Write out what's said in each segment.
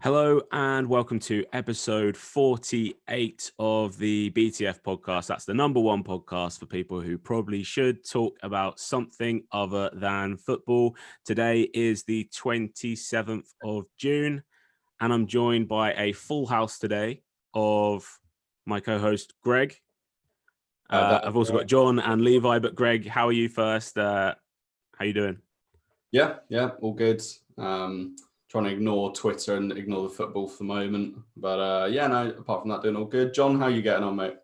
Hello and welcome to episode 48 of the BTF Podcast. That's the number one podcast for people who probably should talk about something other than football. Today is the 27th of June and I'm joined by a full house today of my co-host Greg. I've also got John and Levi, but Greg, how are you first? How are you doing? Yeah, all good. Trying to ignore Twitter and ignore the football for the moment. But apart from that, doing all good. John, how are you getting on, mate?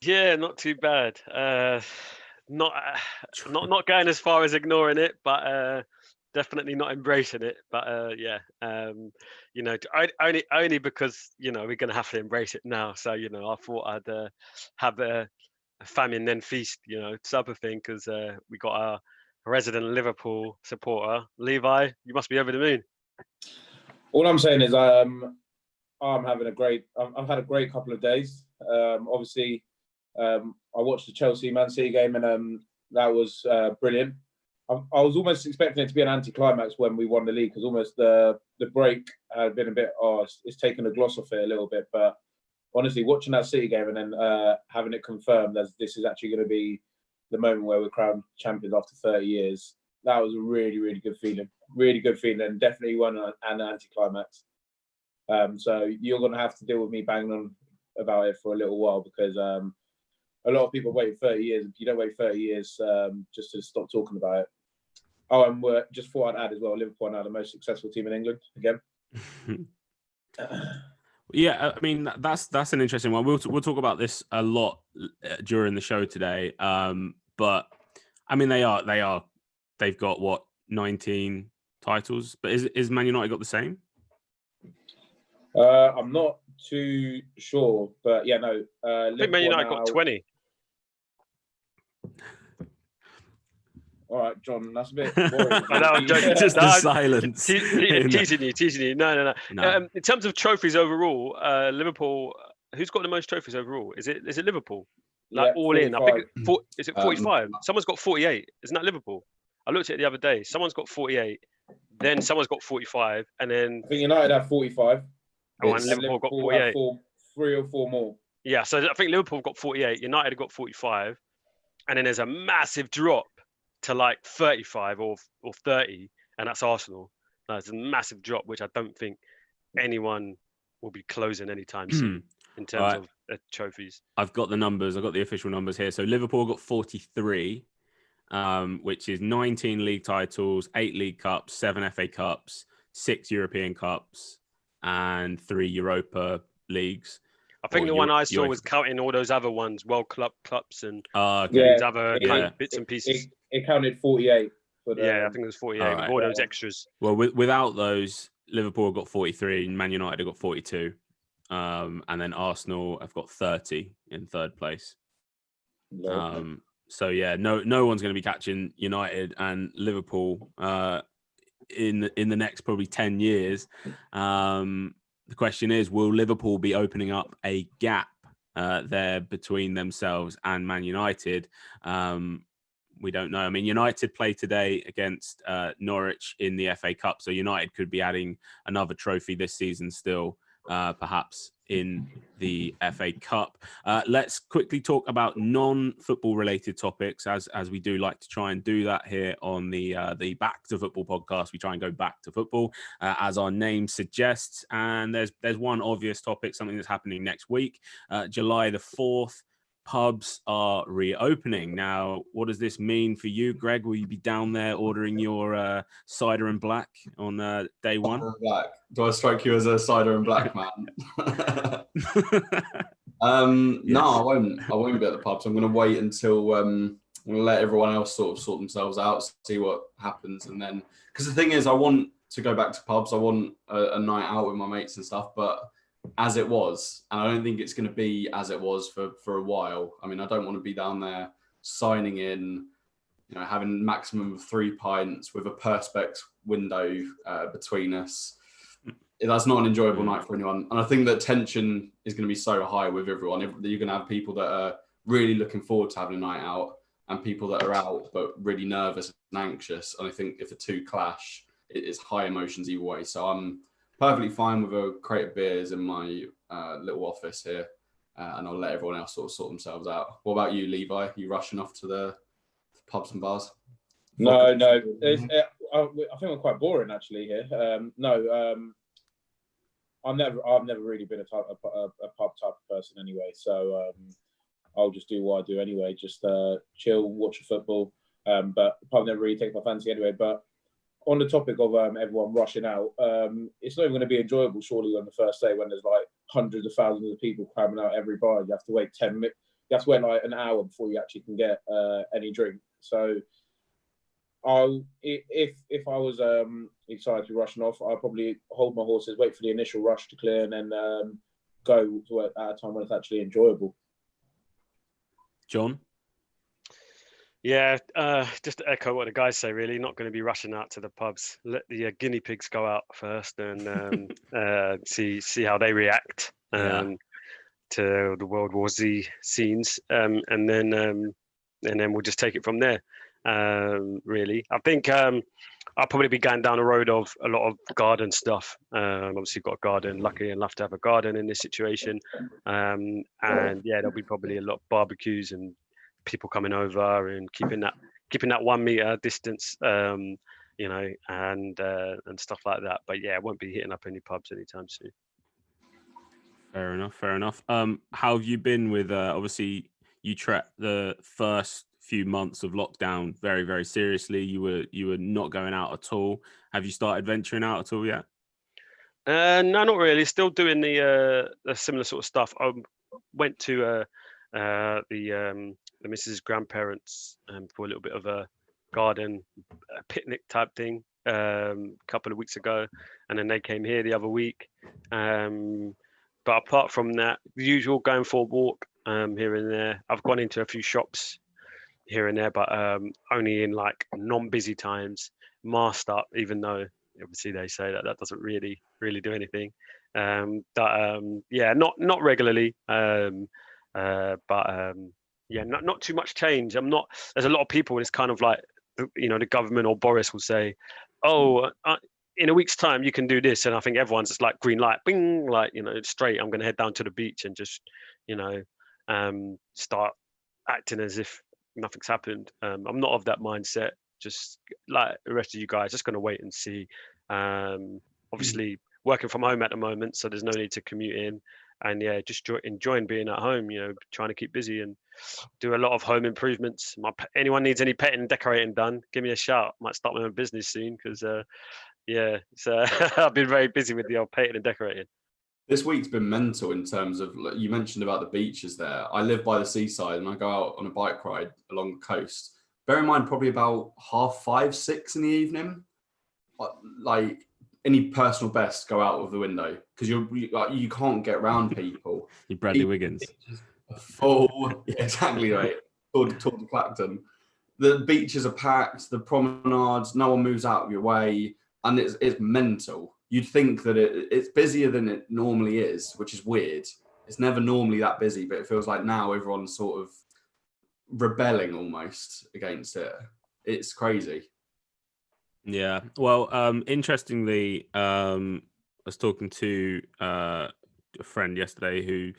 Yeah, not too bad. Not going as far as ignoring it, but definitely not embracing it. But only because we're going to have to embrace it now. So I thought I'd have a famine then feast, type of thing, because we got our resident Liverpool supporter, Levi. You must be over the moon. All I'm saying is I'm having I've had a great couple of days. Obviously, I watched the Chelsea Man City game and that was brilliant. I was almost expecting it to be an anticlimax when we won the league, because almost the break had been a bit, it's taken a gloss off it a little bit. But honestly, watching that City game and then having it confirmed as this is actually going to be the moment where we're crowned champions after 30 years, that was a really, really good feeling. Really good feeling, and definitely one an anticlimax. So you're going to have to deal with me banging on about it for a little while, because a lot of people wait 30 years. You don't wait 30 years just to stop talking about it. Oh, and just thought I'd add as well, Liverpool are now the most successful team in England again. Yeah, I mean that's an interesting one. We'll talk about this a lot during the show today. But I mean they've got what, 19 titles, but is Man United got the same? I'm not too sure, but yeah, no. I think Man United got 20. All right, John, that's a bit boring. I know, I'm joking. Just the silence. Teasing you. No. In terms of trophies overall, Liverpool, who's got the most trophies overall? Is it Liverpool? Like, yeah, all 45. In, I think is it 45? Someone's got 48. Isn't that Liverpool? I looked at it the other day. Someone's got 48, then someone's got 45, and then I think United have 45. And Liverpool got 48. Three or four more. Yeah, so I think Liverpool got 48. United have got 45, and then there's a massive drop to like 35 or 30, and that's Arsenal. It's a massive drop, which I don't think anyone will be closing anytime soon in terms of trophies. I've got the numbers. I've got the official numbers here. So Liverpool got 43, which is 19 league titles, 8 League Cups, 7 FA Cups, 6 European Cups, and 3 Europa Leagues. I think the one I saw was counting all those other ones, World Club Cups and other bits and pieces. It counted 48. I think it was 48. All those extras. Well, without those, Liverpool got 43, and Man United have got 42. And then Arsenal have got 30 in third place. So yeah, no one's going to be catching United and Liverpool in the next probably 10 years. The question is, will Liverpool be opening up a gap there between themselves and Man United? We don't know. I mean, United play today against Norwich in the FA Cup, so United could be adding another trophy this season still, perhaps in the FA Cup. Let's quickly talk about non-football related topics, as we do like to try and do that here on the Back to Football podcast. We try and go back to football, as our name suggests. And there's one obvious topic, something that's happening next week, July the 4th. Pubs are reopening. Now, what does this mean for you, Greg? Will you be down there ordering your cider and black on day one? Cider and black. Do I strike you as a cider and black man? No, I won't. I won't be at the pubs. I'm going to wait until I'm going to let everyone else sort themselves out, see what happens, and then because the thing is, I want to go back to pubs. I want a night out with my mates and stuff, but as it was, and I don't think it's going to be as it was for a while. I mean, I don't want to be down there signing in, having maximum of 3 pints with a perspex window between us. That's not an enjoyable night for anyone. And I think that tension is going to be so high with everyone. You're going to have people that are really looking forward to having a night out and people that are out but really nervous and anxious. And I think if the two clash, it is high emotions either way. So I'm perfectly fine with a crate of beers in my little office here, and I'll let everyone else sort themselves out. What about you, Levi? You rushing off to the pubs and bars? No. I think we're quite boring actually here. I've never really been a pub type of person anyway. So I'll just do what I do anyway. Just chill, watch the football. But the pub never really takes my fancy anyway. But on the topic of everyone rushing out, it's not even going to be enjoyable surely on the first day when there's like hundreds of thousands of people cramming out every bar. You have to wait 10 minutes. You have to wait like an hour before you actually can get any drink. So if I was excited to be rushing off, I'll probably hold my horses, wait for the initial rush to clear, and then go to it at a time when it's actually enjoyable. John? Yeah, just to echo what the guys say, really, not going to be rushing out to the pubs. Let the guinea pigs go out first and see how they react to the World War Z scenes, and then we'll just take it from there. Really, I think I'll probably be going down the road of a lot of garden stuff. Obviously, got a garden. Lucky enough to have a garden in this situation, and yeah, there'll be probably a lot of barbecues and people coming over and keeping that 1 meter distance, and stuff like that. But yeah, I won't be hitting up any pubs anytime soon. Fair enough. How have you been with obviously you treat the first few months of lockdown very, very seriously. You were not going out at all. Have you started venturing out at all yet? No, not really. Still doing the similar sort of stuff. I went to the missus' grandparents for a little bit of a garden picnic type thing a couple of weeks ago, and then they came here the other week. But apart from that, the usual going for a walk here and there. I've gone into a few shops here and there, but only in like non-busy times, masked up, even though obviously they say that doesn't really do anything. Yeah, not regularly. Yeah, not too much change. There's a lot of people, and it's kind of like, the government or Boris will say, oh, in a week's time you can do this, and I think everyone's just like green light, bing, like, straight. I'm going to head down to the beach and just, start acting as if nothing's happened. I'm not of that mindset. Just like the rest of you guys, just going to wait and see. Obviously, working from home at the moment, so there's no need to commute in. And yeah, just enjoying being at home, trying to keep busy and do a lot of home improvements. Anyone needs any petting and decorating done, give me a shout. Might start my own business soon because, I've been very busy with the old painting and decorating. This week's been mental in terms of, you mentioned about the beaches there. I live by the seaside and I go out on a bike ride along the coast. Bear in mind, probably about 5:30, 6 in the evening. Like, any personal best go out of the window because you can't get around people. You Bradley Wiggins. Full, yeah, exactly right. Toward Clacton. The beaches are packed, the promenades, no one moves out of your way, and it's mental. You'd think that it's busier than it normally is, which is weird. It's never normally that busy, but it feels like now everyone's sort of rebelling almost against it. It's crazy. Yeah. Well, interestingly, I was talking to a friend yesterday who,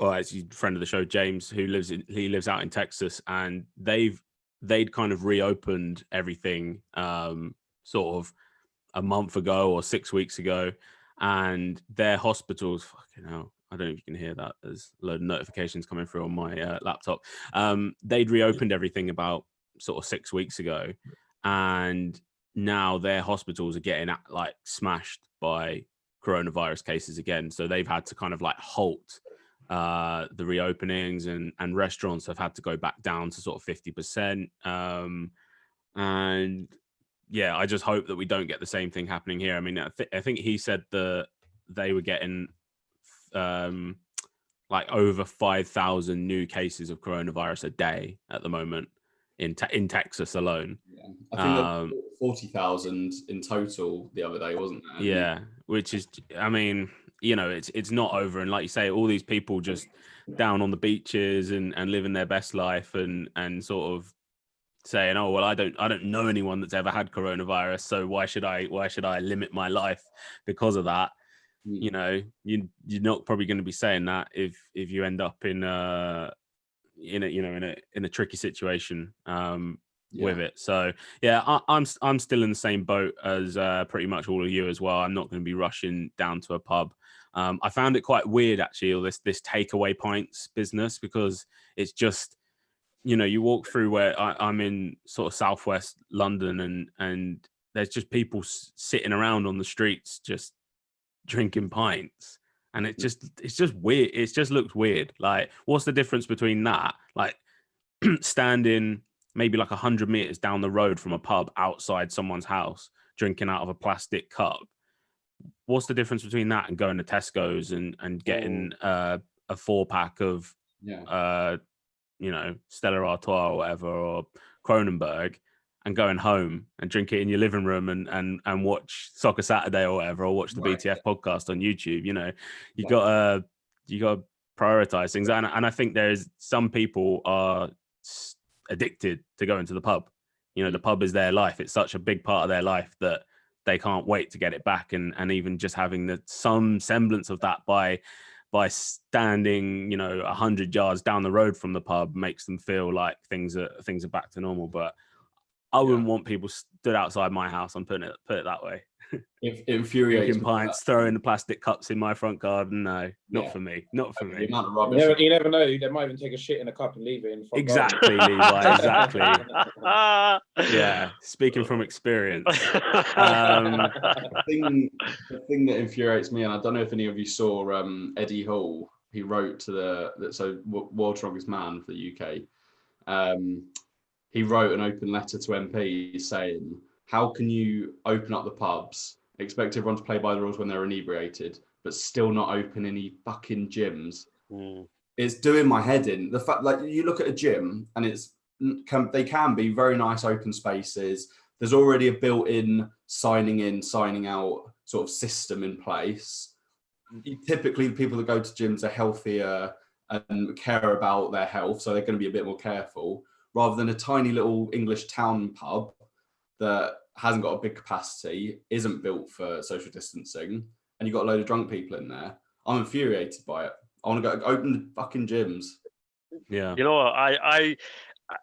or actually a friend of the show, James, who lives out in Texas, and they'd kind of reopened everything sort of a month ago or 6 weeks ago, and their hospitals, fucking hell, I don't know if you can hear that. There's a load of notifications coming through on my laptop. They'd reopened everything about sort of 6 weeks ago, and now their hospitals are getting like smashed by coronavirus cases again. So they've had to kind of like halt the reopenings, and restaurants have had to go back down to sort of 50%. And yeah, I just hope that we don't get the same thing happening here. I mean, I think he said that they were getting like over 5,000 new cases of coronavirus a day at the moment in Texas alone. Yeah. I think 40,000 in total the other day, wasn't there? Yeah, which is, I mean, it's not over. And like you say, all these people just down on the beaches and living their best life and sort of saying, "Oh well, I don't know anyone that's ever had coronavirus, so why should I limit my life because of that?" You know, you're not probably going to be saying that if you end up in a tricky situation with it. So yeah, I'm still in the same boat as pretty much all of you as well. I'm not going to be rushing down to a pub. I found it quite weird actually, all this takeaway pints business, because it's just, you know, you walk through where I'm in sort of southwest London, and there's just people sitting around on the streets just drinking pints, and it's just weird. It just looks weird. Like, what's the difference between that, like standing maybe like 100 meters down the road from a pub outside someone's house drinking out of a plastic cup? What's the difference between that and going to Tesco's and getting a 4-pack of you know, Stella Artois or whatever, or Kronenberg, and going home and drink it in your living room and watch Soccer Saturday or whatever, or watch the BTF podcast on YouTube? You know, you got to prioritize things. And I think there's some people are addicted to going to the pub. You know, the pub is their life. It's such a big part of their life that they can't wait to get it back. And even just having some semblance of that by standing, you know, 100 yards down the road from the pub makes them feel like things are back to normal. But I wouldn't want people stood outside my house. I'm put it that way. It infuriates Drinking pints, throwing the plastic cups in my front garden. No, not for me. Not for me. The amount of rubbish. You never know. They might even take a shit in a cup and leave it in the front Exactly, garden. Levi. Exactly. Yeah, speaking from experience. The thing that infuriates me, and I don't know if any of you saw Eddie Hall. He wrote to World's Strongest Man for the UK. He wrote an open letter to MPs saying, how can you open up the pubs, expect everyone to play by the rules when they're inebriated, but still not open any fucking gyms? It's doing my head in. The fact, like, you look at a gym and they can be very nice open spaces. There's already a built-in signing in, signing out sort of system in place. Typically, the people that go to gyms are healthier and care about their health, so they're going to be a bit more careful, rather than a tiny little English town pub that hasn't got a big capacity, isn't built for social distancing, and you've got a load of drunk people in there. I'm infuriated by it. I want to go open the fucking gyms. Yeah. You know what?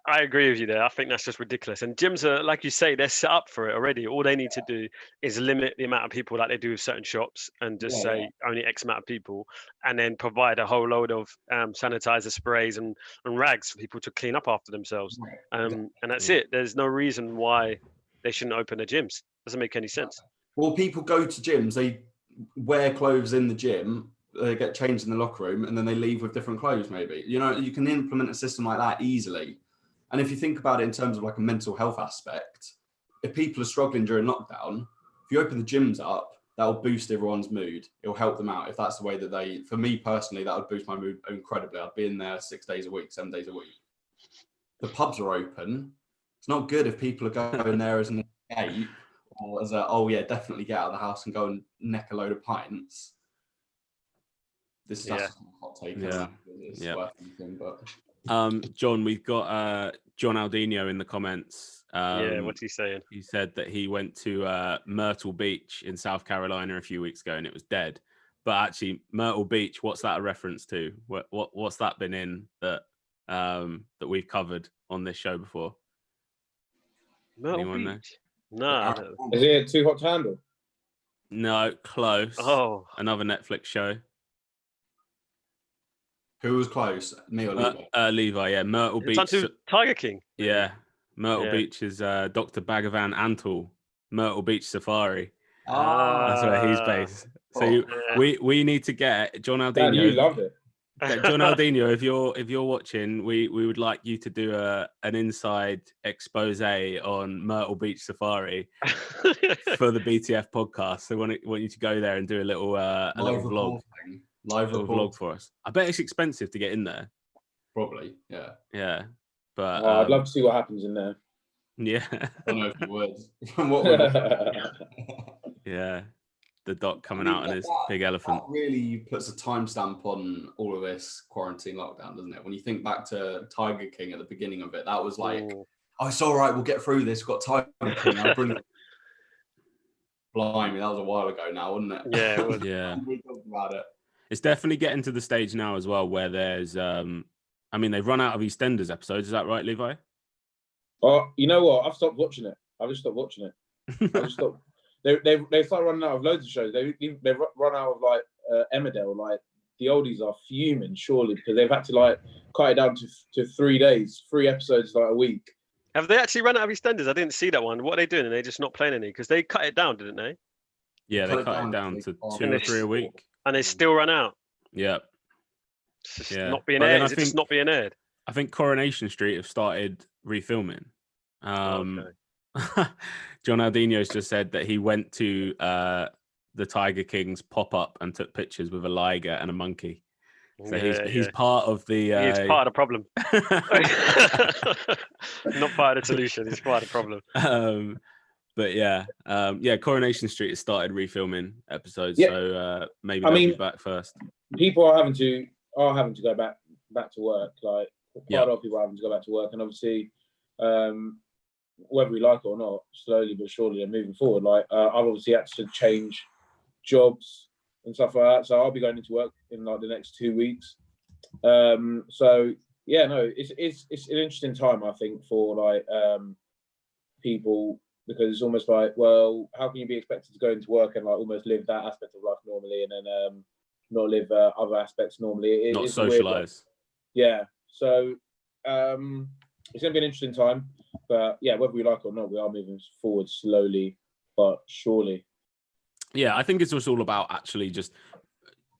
I agree with you there. I think that's just ridiculous. And gyms are, like you say, they're set up for it already. All they need to do is limit the amount of people like they do with certain shops, and just say only X amount of people, and then provide a whole load of sanitizer sprays and rags for people to clean up after themselves. And that's it. There's no reason why they shouldn't open the gyms. Doesn't make any sense. Well, people go to gyms, they wear clothes in the gym, they get changed in the locker room, and then they leave with different clothes maybe. You know, you can implement a system like that easily. And if you think about it in terms of like a mental health aspect, if people are struggling during lockdown, if you open the gyms up, that'll boost everyone's mood. It'll help them out. If that's the way that for me personally, that would boost my mood incredibly. I'd be in there 6 days a week, 7 days a week. The pubs are open. It's not good if people are going there as an escape, or as definitely get out of the house and go and neck a load of pints. This is just a hot take. It's worth anything, but... John, we've got John Aldino in the comments. What's he saying? He said that he went to Myrtle Beach in South Carolina a few weeks ago and it was dead. But actually, Myrtle Beach, what's that a reference to? What's that been in that we've covered on this show before? Myrtle Beach? No. Is it Too Hot to Handle? No, close. Oh, another Netflix show. Who was close? Me or Levi? Levi, yeah. Myrtle Beach. Tiger King. Yeah. Myrtle Beach is Dr. Bhagavan Antal. Myrtle Beach Safari. That's where he's based. So we need to get John Aldino. Man, you love it. John Aldino, if you're watching, we would like you to do an inside expose on Myrtle Beach Safari for the BTF podcast. So want you to go there and do a little vlog. Live vlog for us. I bet it's expensive to get in there. Probably, yeah. Yeah, but I'd love to see what happens in there. Yeah. I don't know if you would. Yeah, the doc coming out on his big elephant. That really puts a timestamp on all of this quarantine lockdown, doesn't it? When you think back to Tiger King at the beginning of it, that was like oh, it's all right, we'll get through this. We've got time. Now. Brilliant. Blimey, that was a while ago now, wasn't it? Yeah, it was. Yeah. We talked about it. It's definitely getting to the stage now as well where there's, I mean, they've run out of EastEnders episodes. Is that right, Levi? Oh, you know what? I've stopped watching it. I just stopped watching it. I just stopped. They start running out of loads of shows. They run out of like Emmerdale. Like the oldies are fuming surely because they've had to like cut it down to 3 days, 3 episodes like a week. Have they actually run out of EastEnders? I didn't see that one. What are they doing? Are they just not playing any? Because they cut it down, didn't they? Yeah, they cut it down to 2 or 3 a week. And they still run out. Yeah. It's just not being aired. Is it just not being aired? I think Coronation Street have started refilming. Okay. John Aldino's just said that he went to the Tiger King's pop-up and took pictures with a liger and a monkey. So he's part of the... He's part of the problem. Not part of the solution. He's part of the problem. But yeah, Coronation Street has started refilming episodes, so maybe they'll be back first. People are having to go back to work. Like quite a lot of people are having to go back to work, and obviously, whether we like it or not, slowly but surely they're moving forward. Like I've obviously had to change jobs and stuff like that, so I'll be going into work in like the next 2 weeks. So yeah, no, it's an interesting time I think for like people. Because it's almost like, well, how can you be expected to go into work and like almost live that aspect of life normally, and then not live other aspects normally? Not socialise. Yeah. So it's going to be an interesting time, but yeah, whether we like it or not, we are moving forward slowly but surely. Yeah, I think it's just all about actually just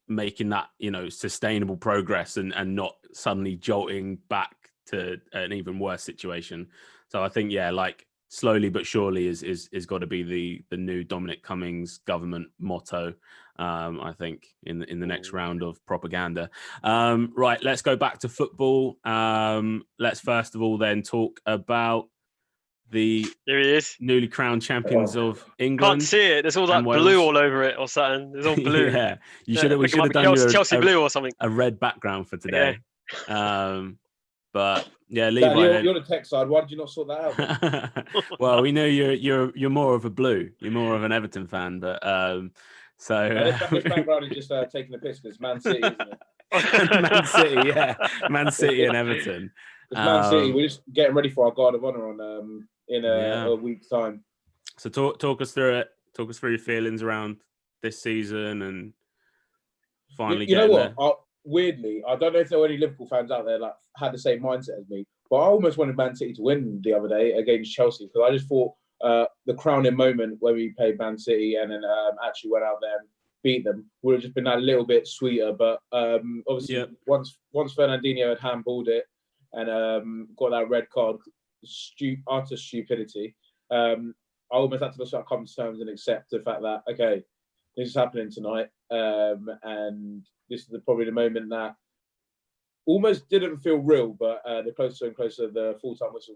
making that sustainable progress and not suddenly jolting back to an even worse situation. So I think like. Slowly but surely is got to be the new Dominic Cummings government motto. I think in the next round of propaganda. Right, let's go back to football. Let's first of all then talk about the newly crowned champions of England. Can't see it. There's all that blue all over it or something. There's all blue. Yeah, we should have done Chelsea blue or something. A red background for today. Yeah. But yeah, Levi, you're the tech side. Why did you not sort that out? Well, we know you're more of a blue. You're more of an Everton fan, but so this background is just taking the piss because Man City, isn't it? Man City, yeah, Man City and Everton. It's Man City. We're just getting ready for our Guard of Honour on in a week's time. So talk us through it. Talk us through your feelings around this season and finally. You know what? Weirdly, I don't know if there were any Liverpool fans out there that had the same mindset as me, but I almost wanted Man City to win the other day against Chelsea because I just thought the crowning moment when we played Man City and then actually went out there and beat them would have just been that little bit sweeter. But obviously, once Fernandinho had handballed it and got that red card, utter stupidity, I almost had to start coming to terms and accept the fact that okay, this is happening tonight, and this is probably the moment that almost didn't feel real, but the closer and closer the full-time whistle,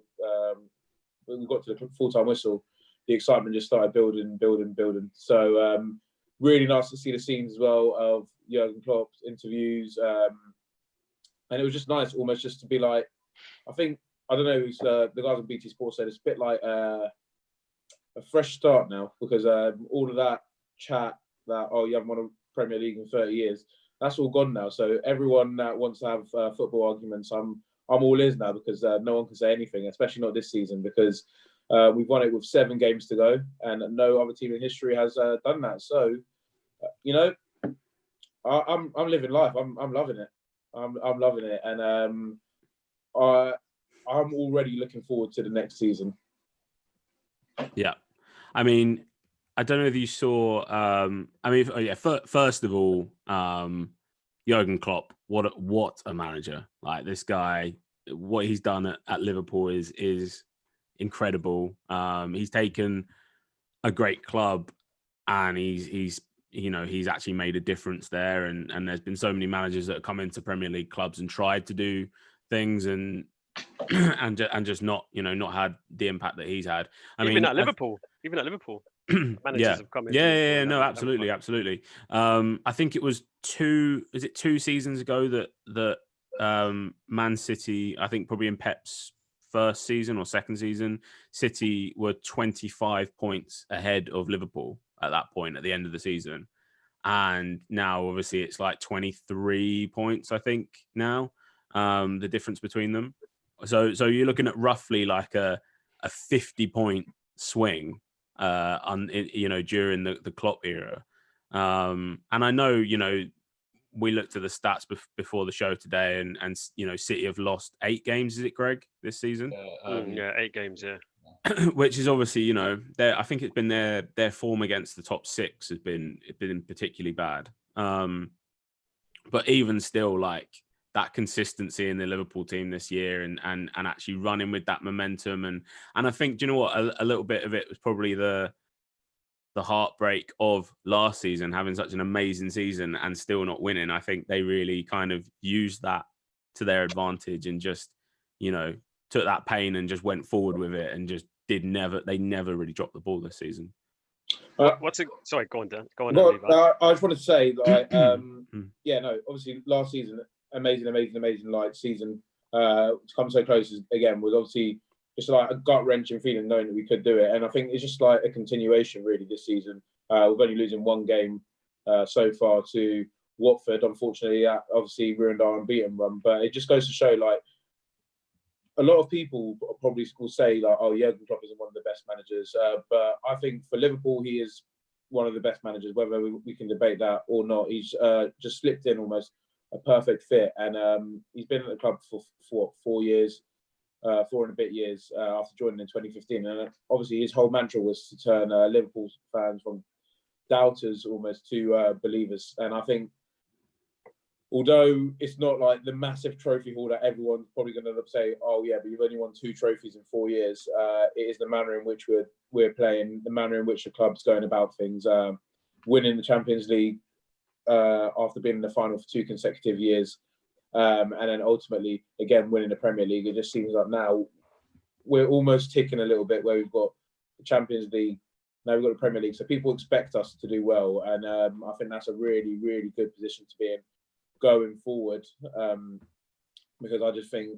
when we got to the full-time whistle, the excitement just started building. So really nice to see the scenes as well of Jurgen Klopp's interviews, and it was just nice, almost just to be like, I think I don't know, the guys on BT Sports said it's a bit like a fresh start now because all of that chat that you haven't won a Premier League in 30 years. That's all gone now. So everyone that wants to have football arguments, I'm all ears now because no one can say anything, especially not this season because we've won it with 7 games to go, and no other team in history has done that. So, I'm living life. I'm loving it. I'm loving it, and I'm already looking forward to the next season. Yeah, I mean, I don't know if you saw. First of all, Jurgen Klopp. What a manager! Like this guy, what he's done at Liverpool is incredible. He's taken a great club, and he's actually made a difference there. And there's been so many managers that have come into Premier League clubs and tried to do things and just not had the impact that he's had. Even at Liverpool. Managers have come in. No, absolutely. I think it was 2 seasons ago that Man City, I think probably in Pep's first season or second season, City were 25 points ahead of Liverpool at that point at the end of the season. And now, obviously, it's like 23 points, I think, now, the difference between them. So you're looking at roughly like a 50-point swing, during the Klopp era. And I know, we looked at the stats before the show today, and City have lost 8 games. Is it, Greg, this season? 8 games, yeah. Which is obviously, I think it's been their form against the top 6 has been particularly bad. But even still, like that consistency in the Liverpool team this year, and actually running with that momentum, and I think, do you know what, a little bit of it was probably the heartbreak of last season, having such an amazing season and still not winning. I think they really kind of used that to their advantage and just, took that pain and just went forward with it, and just they never really dropped the ball this season. Sorry, go on, Dan. Go on. I just want to say that, obviously last season, amazing like season. To come so close again was obviously just like a gut-wrenching feeling, knowing that we could do it. And I think it's just like a continuation really this season. We're only losing 1 game so far to Watford. Unfortunately, that obviously ruined our unbeaten run. But it just goes to show, like, a lot of people probably will say, like, oh, Jurgen Klopp isn't one of the best managers. But I think for Liverpool, he is one of the best managers, whether we can debate that or not. He's just slipped in almost a perfect fit. And he's been at the club for 4 years, 4 and a bit years after joining in 2015. And obviously his whole mantra was to turn Liverpool fans from doubters almost to believers. And I think, although it's not like the massive trophy haul that everyone's probably going to say, oh yeah, but you've only won 2 trophies in 4 years, it is the manner in which we're playing, the manner in which the club's going about things, winning the Champions League after being in the final for 2 consecutive years, and then ultimately again winning the Premier League. It just seems like now we're almost ticking a little bit where we've got the Champions League, now we've got the Premier League, so people expect us to do well, and I think that's a really, really good position to be in going forward, because I just think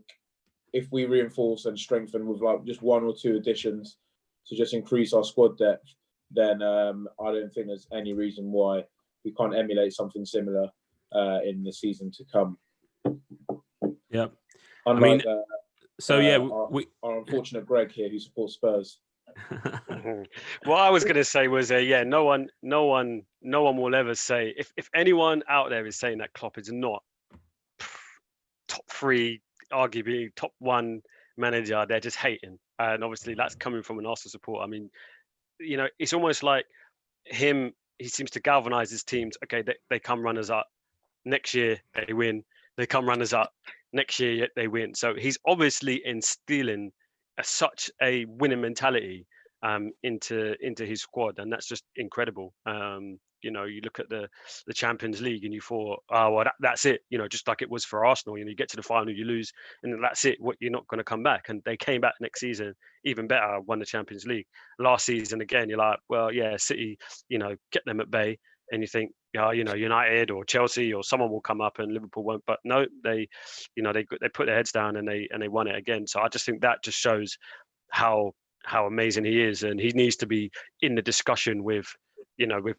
if we reinforce and strengthen with like just 1 or 2 additions to just increase our squad depth, then I don't think there's any reason why we can't emulate something similar in the season to come. Yeah, unlike our unfortunate Greg here who supports Spurs. What I was going to say was, no one will ever say, if anyone out there is saying that Klopp is not top 3, arguably top 1 manager, they're just hating. And obviously that's coming from an Arsenal supporter. I mean, it's almost like him. He seems to galvanize his teams. Okay, they come runners up. Next year they win. They come runners up. Next year they win. So he's obviously instilling such a winning mentality into his squad, and that's just incredible. You look at the Champions League and you thought, oh well, that's it. Just like it was for Arsenal. You get to the final, you lose, and that's it. You're not going to come back. And they came back next season even better, won the Champions League. Last season again, you're like, well, yeah, City, get them at bay, and you think, United or Chelsea or someone will come up and Liverpool won't. But no, they put their heads down and they won it again. So I just think that just shows how amazing he is, and he needs to be in the discussion with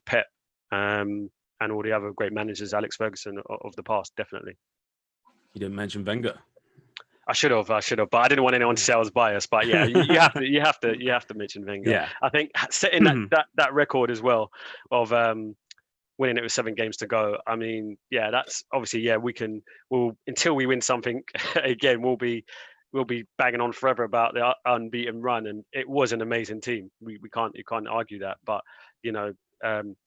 Pep and all the other great managers, Alex Ferguson of the past, definitely. You didn't mention Wenger. I should have, but I didn't want anyone to say I was biased. But yeah, you have to mention Wenger. Yeah. I think setting that record as well of winning it with 7 games to go. I mean, yeah, that's obviously, we'll until we win something again, we'll be banging on forever about the unbeaten run, and it was an amazing team. You can't argue that. But to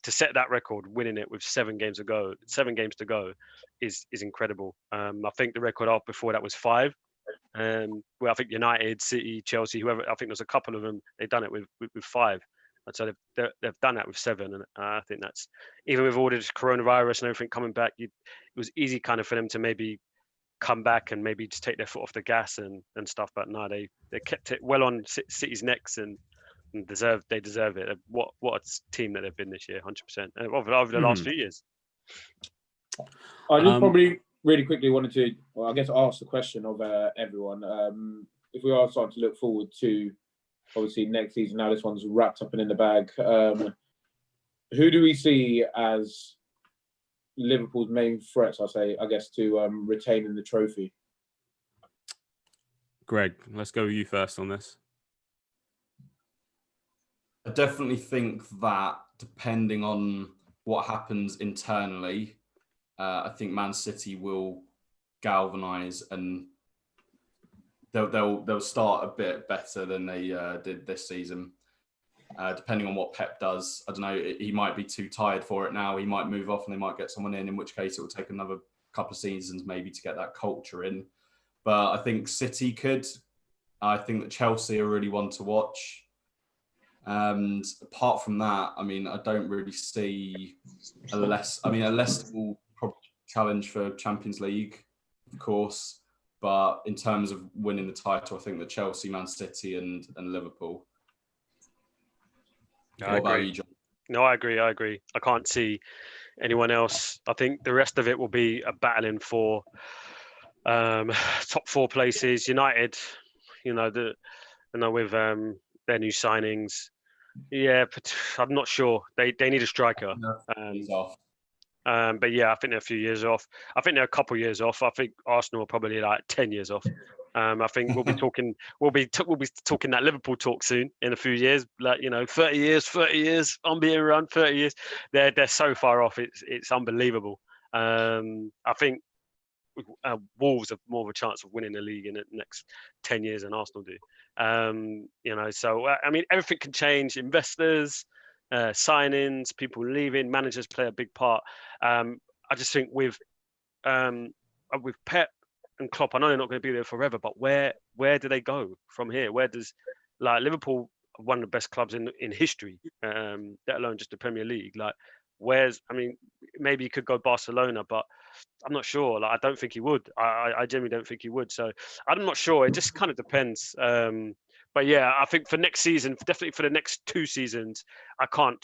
set that record, winning it with 7 games to go is incredible. I think the record up before that was 5. Well, I think United, City, Chelsea, whoever. I think there's a couple of them. They've done it with 5. And so they've done that with 7, and I think that's, even with all this coronavirus and everything coming back, it was easy kind of for them to maybe come back and maybe just take their foot off the gas and stuff. But no, they kept it well on City's necks and they deserve it. What a team that they've been this year, 100%, over the last few years. I just probably really quickly wanted to, ask the question of everyone. if we are starting to look forward to obviously next season, now this one's wrapped up and in the bag, who do we see as Liverpool's main threats, I guess, to retaining the trophy? Greg, let's go with you first on this. I definitely think that depending on what happens internally, I think Man City will galvanise and they'll start a bit better than they did this season. Depending on what Pep does, I don't know. He might be too tired for it now. He might move off, and they might get someone in which case it will take another couple of seasons maybe to get that culture in. But I think City could. I think that Chelsea are really one to watch. And apart from that, I mean, I don't really see Leicester will probably challenge for Champions League, of course. But in terms of winning the title, I think that Chelsea, Man City, and Liverpool. I agree. No, I agree. I can't see anyone else. I think the rest of it will be a battling for top 4 places. United, with their new signings. Yeah, but I'm not sure. They need a striker. He's off. But yeah, I think they're a few years off. I think they're a couple years off. I think Arsenal are probably like 10 years off. I think we'll be talking that Liverpool talk soon in a few years. 30 years, unbeaten run, 30 years. They're so far off. It's unbelievable. I think Wolves have more of a chance of winning the league in the next 10 years than Arsenal do. So I mean, everything can change. Investors, signings, people leaving, managers play a big part. I just think with Pep and Klopp, I know they're not going to be there forever, but where do they go from here? Where does Liverpool, one of the best clubs in history, let alone just the Premier League? Maybe he could go Barcelona, but I'm not sure. I don't think he would. I genuinely don't think he would. So I'm not sure. It just kind of depends. But yeah, I think for next season, definitely for the next 2 seasons, I can't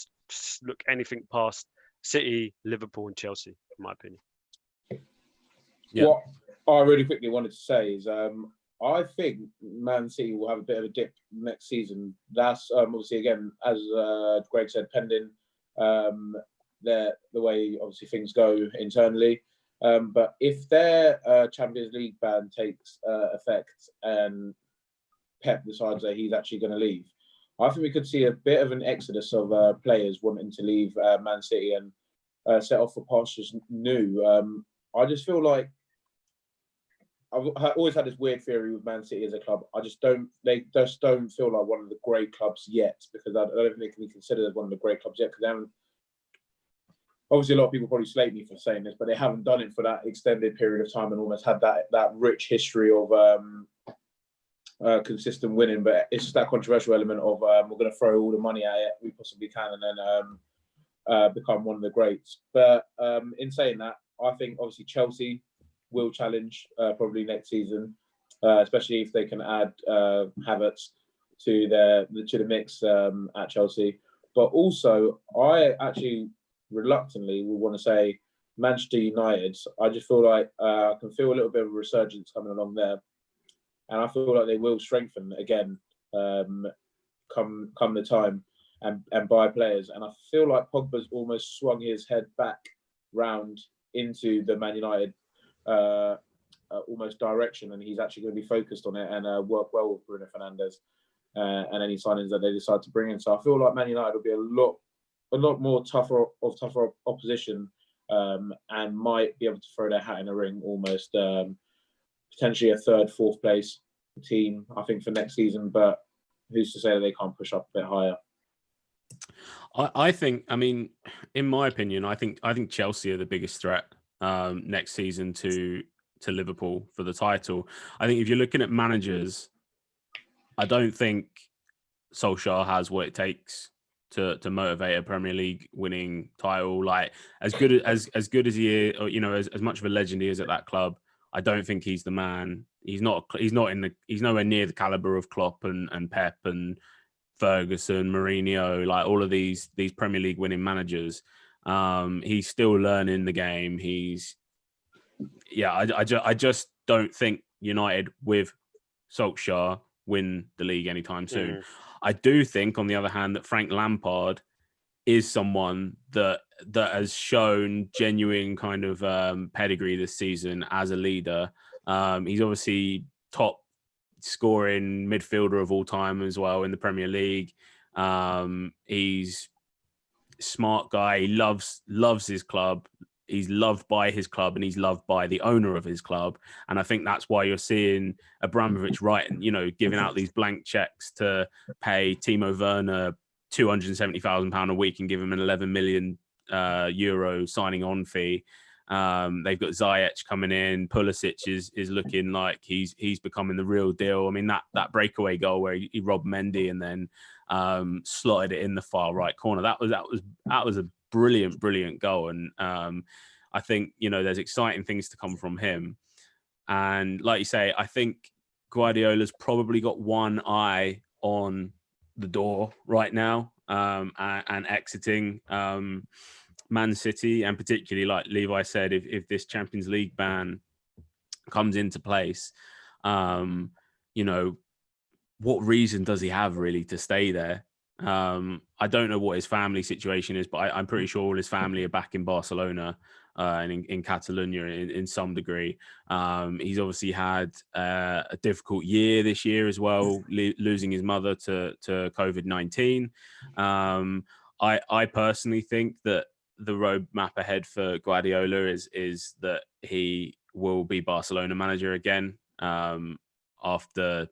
look anything past City, Liverpool, and Chelsea, in my opinion. Yeah. What I really quickly wanted to say is I think Man City will have a bit of a dip next season. That's obviously, again, as Greg said, pending the way obviously things go internally. But if their Champions League ban takes effect and Pep decides that he's actually going to leave, I think we could see a bit of an exodus of players wanting to leave Man City and set off for pastures new. I just feel like I've always had this weird theory with Man City as a club. They just don't feel like one of the great clubs yet, because I don't think they can be considered as one of the great clubs yet, because they haven't. Obviously, a lot of people probably slate me for saying this, but they haven't done it for that extended period of time and almost had that rich history of consistent winning. But it's just that controversial element of we're going to throw all the money at it we possibly can and then become one of the greats. But in saying that, I think obviously Chelsea will challenge probably next season, especially if they can add Havertz to the mix at Chelsea. But also, I actually reluctantly would want to say Manchester United. I just feel like I can feel a little bit of a resurgence coming along there, and I feel like they will strengthen again come the time and buy players. And I feel like Pogba's almost swung his head back round into the Man United almost direction, and he's actually going to be focused on it and work well with Bruno Fernandes and any signings that they decide to bring in. So I feel like Man United will be a lot more tougher opposition and might be able to throw their hat in the ring almost, potentially a 3rd, 4th place team, I think, for next season. But who's to say that they can't push up a bit higher? I think, in my opinion, I think Chelsea are the biggest threat next season to Liverpool for the title. I think if you're looking at managers, I don't think Solskjaer has what it takes to motivate a Premier League winning title. Like as good as he is, or, as much of a legend he is at that club, I don't think he's the man. He's nowhere near the caliber of Klopp and Pep and Ferguson, Mourinho, like all of these Premier League winning managers. He's still learning the game. I just don't think United with Solskjaer win the league anytime soon. I do think, on the other hand, that Frank Lampard is someone that has shown genuine kind of pedigree this season as a leader. He's obviously top scoring midfielder of all time as well in the Premier League. He's a smart guy. He loves his club. He's loved by his club, and he's loved by the owner of his club. And I think that's why you're seeing Abramovich giving out these blank checks to pay Timo Werner £270,000 a week and give him an 11 million euro signing on fee. They've got Ziyech coming in. Pulisic is looking like he's becoming the real deal. I mean, that breakaway goal where he robbed Mendy and then slotted it in the far right corner. That was a brilliant goal. And I think, there's exciting things to come from him. And like you say, I think Guardiola's probably got one eye on the door right now, and exiting Man City, and particularly, like Levi said, if this Champions League ban comes into place, what reason does he have really to stay there? I don't know what his family situation is, but I'm pretty sure all his family are back in Barcelona and in Catalonia in some degree. He's obviously had a difficult year this year as well, losing his mother to COVID-19. I personally think that the roadmap ahead for Guardiola is that he will be Barcelona manager again after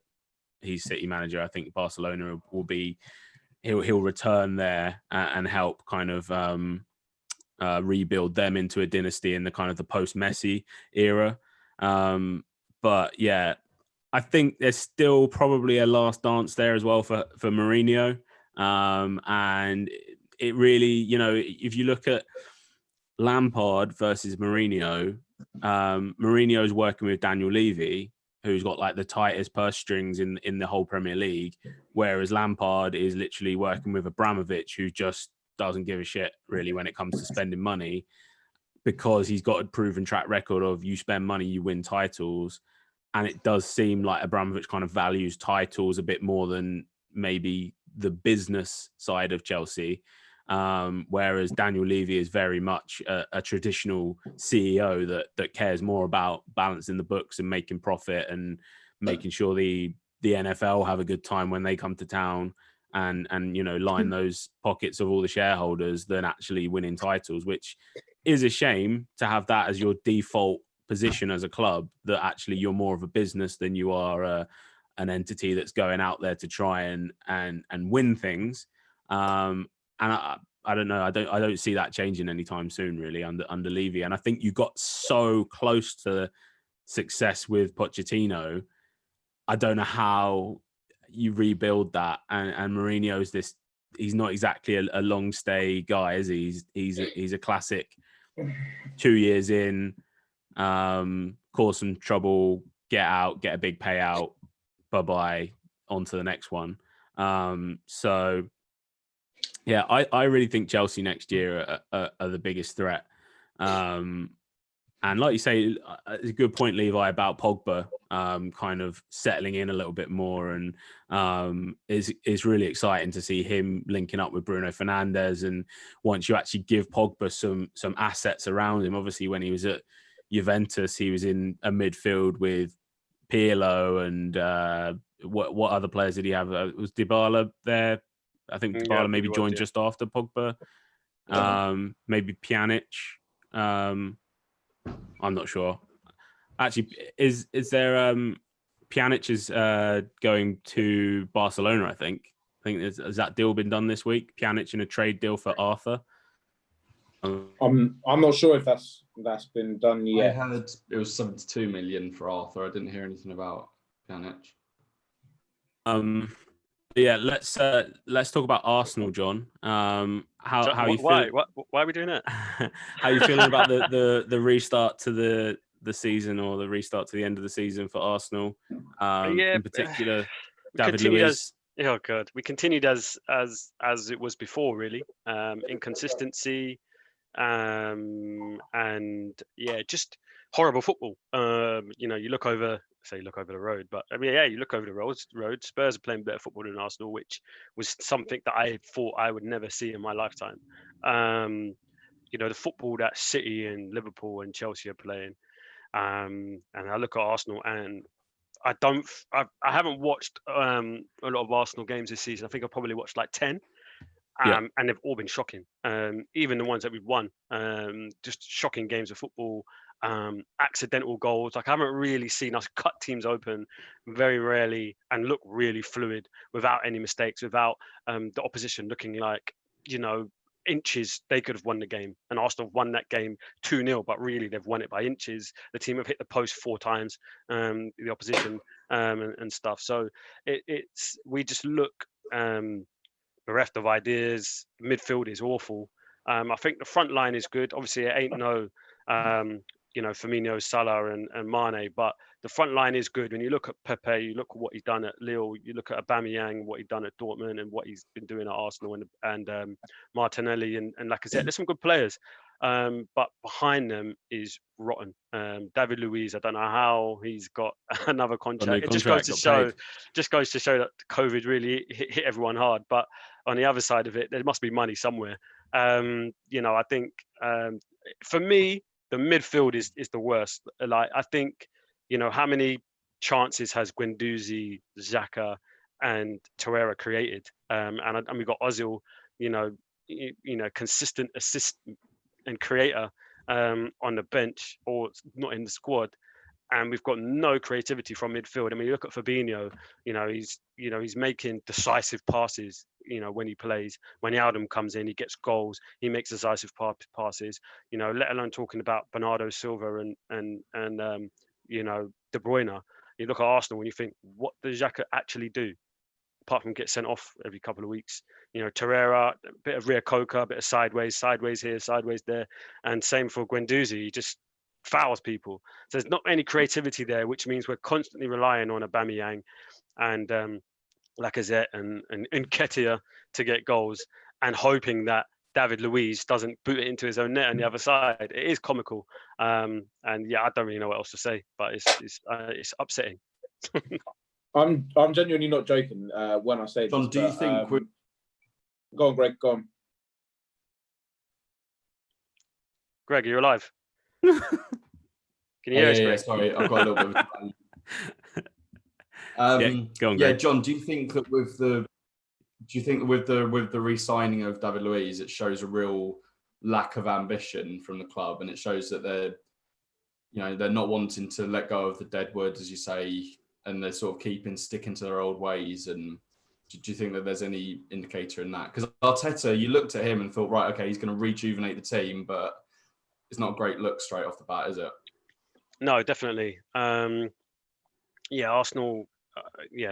he's City manager. I think Barcelona will be. He'll return there and help kind of rebuild them into a dynasty in the kind of the post-Messi era. But yeah, I think there's still probably a last dance there as well for Mourinho. And it really, if you look at Lampard versus Mourinho, Mourinho's working with Daniel Levy, who's got like the tightest purse strings in the whole Premier League, whereas Lampard is literally working with Abramovich, who just doesn't give a shit really when it comes to spending money, because he's got a proven track record of you spend money, you win titles. And it does seem like Abramovich kind of values titles a bit more than maybe the business side of Chelsea. Whereas Daniel Levy is very much a traditional CEO that cares more about balancing the books and making profit and making sure the NFL have a good time when they come to town and line those pockets of all the shareholders than actually winning titles, which is a shame to have that as your default position as a club, that actually you're more of a business than you are an entity that's going out there to try and win things. And I don't know. I don't see that changing anytime soon, really, under Levy. And I think you got so close to success with Pochettino. I don't know how you rebuild that. And Mourinho's this. He's not exactly a long stay guy, is he? He's a classic. 2 years in, cause some trouble, get out, get a big payout, bye on to the next one. So. Yeah, I really think Chelsea next year are the biggest threat. And like you say, it's a good point, Levi, about Pogba kind of settling in a little bit more. And is really exciting to see him linking up with Bruno Fernandes. And once you actually give Pogba some assets around him, obviously when he was at Juventus, he was in a midfield with Pirlo and what other players did he have? Was Dybala there? I think Dybala maybe joined just after Pogba. Maybe Pjanic. I'm not sure. Actually, is there Pjanic is going to Barcelona, I think. Has that deal been done this week? Pjanic in a trade deal for Arthur. I'm not sure if that's been done yet. I heard it was 72 million for Arthur. I didn't hear anything about Pjanic. Yeah, let's talk about Arsenal, John. How you feel? Why are we doing that? How you feeling about the restart to the season, or the restart to the end of the season for Arsenal? In particular, David Luiz. Oh God, we continued as it was before, really. Inconsistency, and yeah, just horrible football. You look over say look over the road, but I mean, yeah, you look over the road. Spurs are playing better football than Arsenal, which was something that I thought I would never see in my lifetime. The football that City and Liverpool and Chelsea are playing, and I look at Arsenal, and I haven't watched a lot of Arsenal games this season. I think I've probably watched like 10. And they've all been shocking. Even the ones that we've won, just shocking games of football, accidental goals. Like I haven't really seen us cut teams open very rarely and look really fluid without any mistakes, without the opposition looking like, inches they could have won the game. And Arsenal have won that game 2-0, but really they've won it by inches. The team have hit the post 4 times, the opposition, and stuff. So we just look bereft of ideas. Midfield is awful. I think the front line is good. Obviously, it ain't no, Firmino, Salah, and Mane, but the front line is good. When you look at Pepe, you look at what he's done at Lille, you look at Aubameyang, what he's done at Dortmund, and what he's been doing at Arsenal, and Martinelli and Lacazette. There's some good players, but behind them is rotten. David Luiz, I don't know how he's got another contract. It just goes to show that COVID really hit everyone hard. But on the other side of it, there must be money somewhere. I think for me, the midfield is the worst. Like I think, how many chances has Guendouzi, Xhaka, and Torreira created? And we've got Ozil, consistent assist and creator on the bench or not in the squad. And we've got no creativity from midfield. I mean, you look at Fabinho, he's making decisive passes, when he plays. When Wijnaldum comes in, he gets goals, he makes decisive passes, let alone talking about Bernardo Silva and De Bruyne. You look at Arsenal and you think, what does Xhaka actually do? Apart from get sent off every couple of weeks. Torreira, a bit of rear coca, a bit of sideways here, sideways there. And same for Guendouzi, he just fouls people. So there's not any creativity there, which means we're constantly relying on Aubameyang and Lacazette and Nketiah to get goals and hoping that David Luiz doesn't boot it into his own net on the other side. It is comical. I don't really know what else to say, but it's upsetting. I'm genuinely not joking when I say John, this. do you think Go on, Greg, go on. Greg, are you alive? Can you hear us, Greg? Sorry, I've got a little bit of go on, Greg. John, do you think that with the re-signing of David Luiz, it shows a real lack of ambition from the club, and it shows that they're not wanting to let go of the dead wood, as you say, and they're sort of sticking to their old ways? And do you think that there's any indicator in that? Because Arteta, you looked at him and thought, right, okay, he's going to rejuvenate the team, but it's not a great look straight off the bat, is it? No, definitely. Arsenal,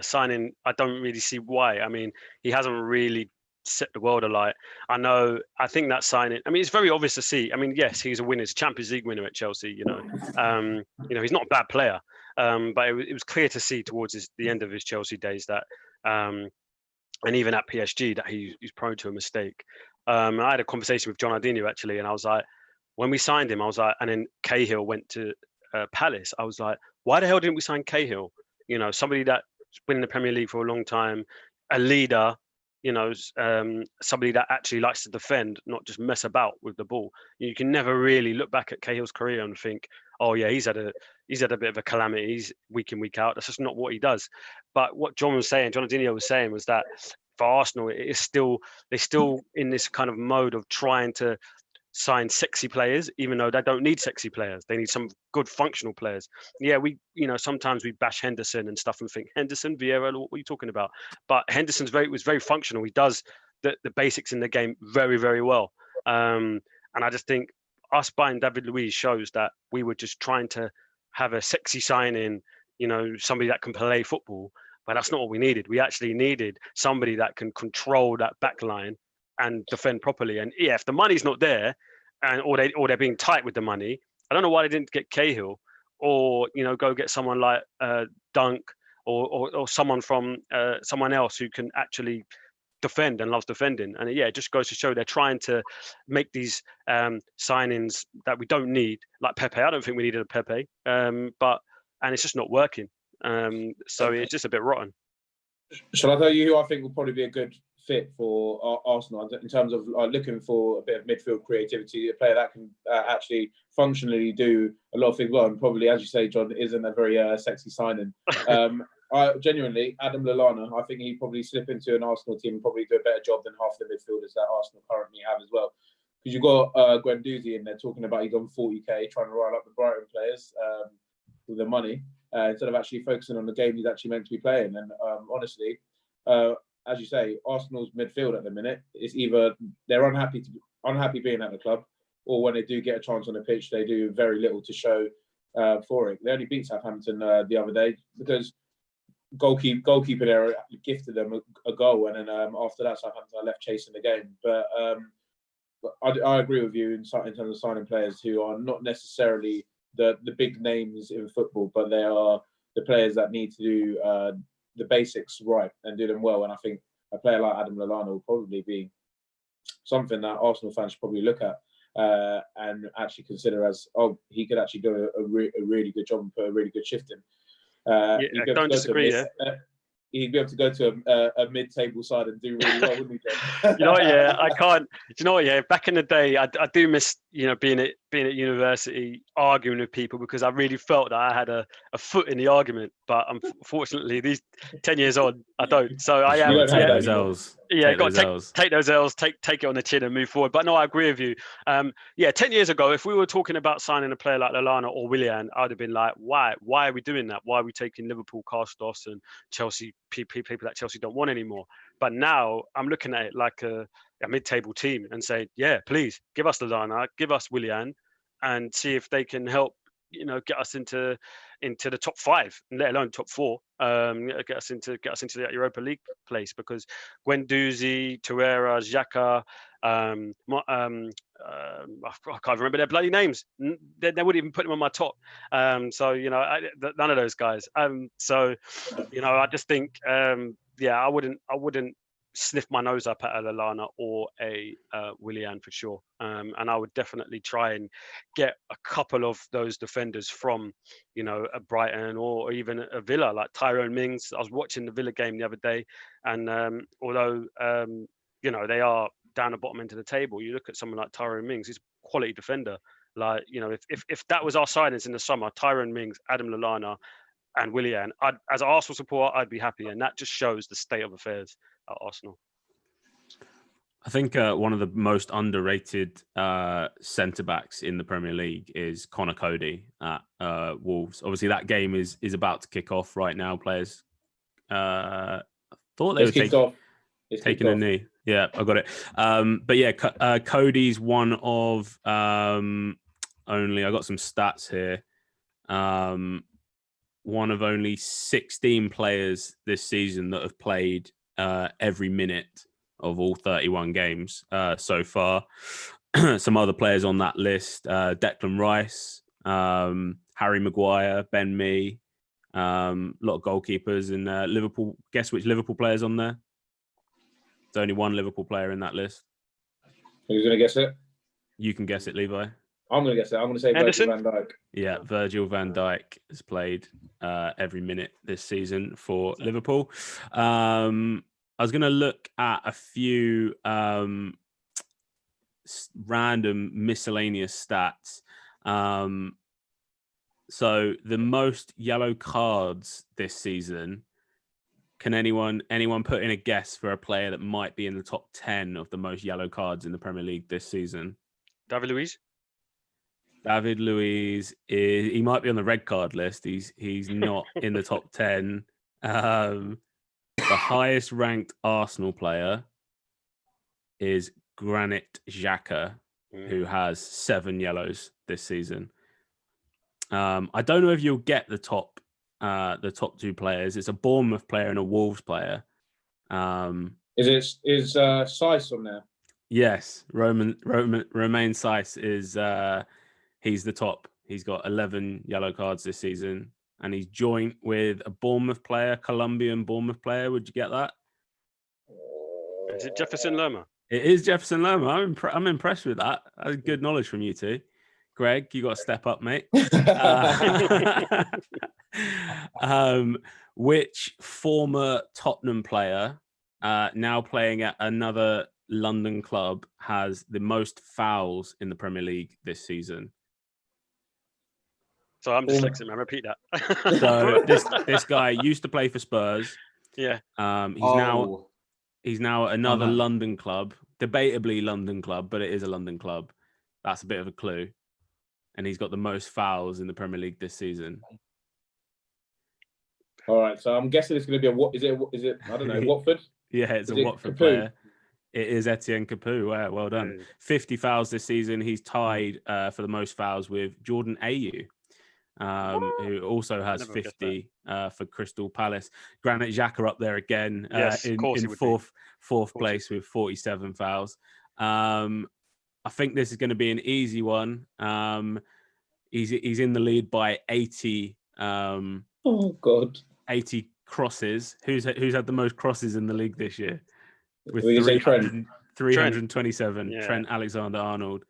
signing, I don't really see why. I mean, he hasn't really set the world alight. I think that signing, I mean, it's very obvious to see. I mean, yes, he's a winner. He's a Champions League winner at Chelsea, he's not a bad player. But it was clear to see towards the end of his Chelsea days that, and even at PSG, that he's prone to a mistake. I had a conversation with John Ardino actually, and I was like, when we signed him, I was like, and then Cahill went to Palace. I was like, why the hell didn't we sign Cahill? Somebody that's been in the Premier League for a long time, a leader, somebody that actually likes to defend, not just mess about with the ball. You can never really look back at Cahill's career and think, oh yeah, he's had a bit of a calamity. He's week in, week out. That's just not what he does. But what John Ardino was saying was that for Arsenal, they're still in this kind of mode of trying to sign sexy players, even though they don't need sexy players. They need some good functional players. Yeah, sometimes we bash Henderson and stuff and think, Henderson, Vieira, what are you talking about? But Henderson was very functional. He does the basics in the game very, very well. And I just think us buying David Luiz shows that we were just trying to have a sexy signing, somebody that can play football, but that's not what we needed. We actually needed somebody that can control that back line and defend properly. And yeah, if the money's not there, or they're being tight with the money, I don't know why they didn't get Cahill, or go get someone like Dunk, or someone from someone else who can actually defend and loves defending. And yeah, it just goes to show they're trying to make these signings that we don't need, like Pepe. I don't think we needed a Pepe, and it's just not working. So it's just a bit rotten. Shall I tell you who I think will probably be a good fit for Arsenal in terms of looking for a bit of midfield creativity, a player that can actually functionally do a lot of things well, and probably, as you say, John, isn't a very sexy signing. I genuinely, Adam Lallana, I think he'd probably slip into an Arsenal team and probably do a better job than half the midfielders that Arsenal currently have as well. Because you've got Guendouzi in there talking about he's on 40k, trying to rile up the Brighton players with the money, instead of actually focusing on the game he's actually meant to be playing. And honestly, as you say, Arsenal's midfield at the minute is either they're unhappy being at the club, or when they do get a chance on the pitch, they do very little to show for it. They only beat Southampton the other day because goalkeeper there gifted them a goal, and then after that, Southampton are left chasing the game. But I agree with you in terms of signing players who are not necessarily the big names in football, but they are the players that need to do the basics right and do them well. And I think a player like Adam Lallana will probably be something that Arsenal fans should probably look at and actually consider as, he could actually do a really good job and put a really good shift in. I don't disagree. He'd be able to go to a mid-table side and do really well, wouldn't he, John? You know what, yeah, I can't. Do you know what, yeah, back in the day, I do miss, being at university, arguing with people, because I really felt that I had a foot in the argument. But unfortunately, these 10 years on, I don't. So I am. You take those L's. Yeah, got to take those L's, take it on the chin and move forward. But no, I agree with you. 10 years ago, if we were talking about signing a player like Lallana or Willian, I'd have been like, why? Why are we doing that? Why are we taking Liverpool cast-offs and Chelsea people that Chelsea don't want anymore? But now I'm looking at it like a mid-table team and say, yeah, please give us Lallana, give us Willian, and see if they can help, get us into the top 5, let alone top 4. Get us into that Europa League place, because Guendouzi, Torreira, Xhaka, I can't remember their bloody names. They wouldn't even put them on my top. None of those guys. I just think, I wouldn't sniff my nose up at a Lallana or a Willian for sure. And I would definitely try and get a couple of those defenders from, a Brighton or even a Villa, like Tyrone Mings. I was watching the Villa game the other day, and although they are down the bottom end of the table, you look at someone like Tyrone Mings, he's a quality defender. Like, if that was our signings in the summer, Tyrone Mings, Adam Lallana, and Willian, as an Arsenal supporter, I'd be happy, and that just shows the state of affairs at Arsenal. I think one of the most underrated centre-backs in the Premier League is Connor Cody at Wolves. Obviously, that game is about to kick off right now. Players thought they were taking a knee. Yeah, I got it. But yeah, Cody's one of only, I got some stats here. One of only 16 players this season that have played every minute of all 31 games so far. Some other players on that list: Declan Rice, Harry Maguire, Ben Mee, a lot of goalkeepers, and Liverpool. Guess which Liverpool player's on there? There's only one Liverpool player in that list. Who's going to guess it? You can guess it, Levi. I'm going to guess it. I'm going to say Henderson? Virgil van Dijk. Yeah, Virgil van Dijk has played every minute this season for Liverpool. I was going to look at a few random miscellaneous stats. So the most yellow cards this season. Can anyone put in a guess for a player that might be in the top 10 of the most yellow cards in the Premier League this season? David Luiz? David Luiz he might be on the red card list. He's not in the top 10. The highest ranked Arsenal player is Granit Xhaka, who has 7 yellows this season. I don't know if you'll get the top 2 players. It's a Bournemouth player and a Wolves player. Is Saiss on there? Yes, Romain Saiss is. He's the top. He's got 11 yellow cards this season, and he's joint with a Bournemouth player, Colombian Bournemouth player. Would you get that? Is it Jefferson Lerma? It is Jefferson Lerma. I'm impressed with that. That's good knowledge from you two. Greg, you got to step up, mate. Which former Tottenham player, now playing at another London club, has the most fouls in the Premier League this season? So I'm dyslexic, man. Repeat that. So this guy used to play for Spurs. Yeah. He's now at another London club, debatably London club, but it is a London club. That's a bit of a clue. And he's got the most fouls in the Premier League this season. All right, so I'm guessing it's going to be is it? I don't know, Watford. Yeah, it's a Watford player. It is Etienne Capoue. Well done. 50 fouls this season. He's tied for the most fouls with Jordan Ayew, who also has 50 for Crystal Palace. Granit Xhaka up there again in fourth place with 47 fouls. I think this is going to be an easy one. He's in the lead by 80. Oh God, 80 crosses. Who's had the most crosses in the league this year? With 327. Yeah. Trent Alexander-Arnold.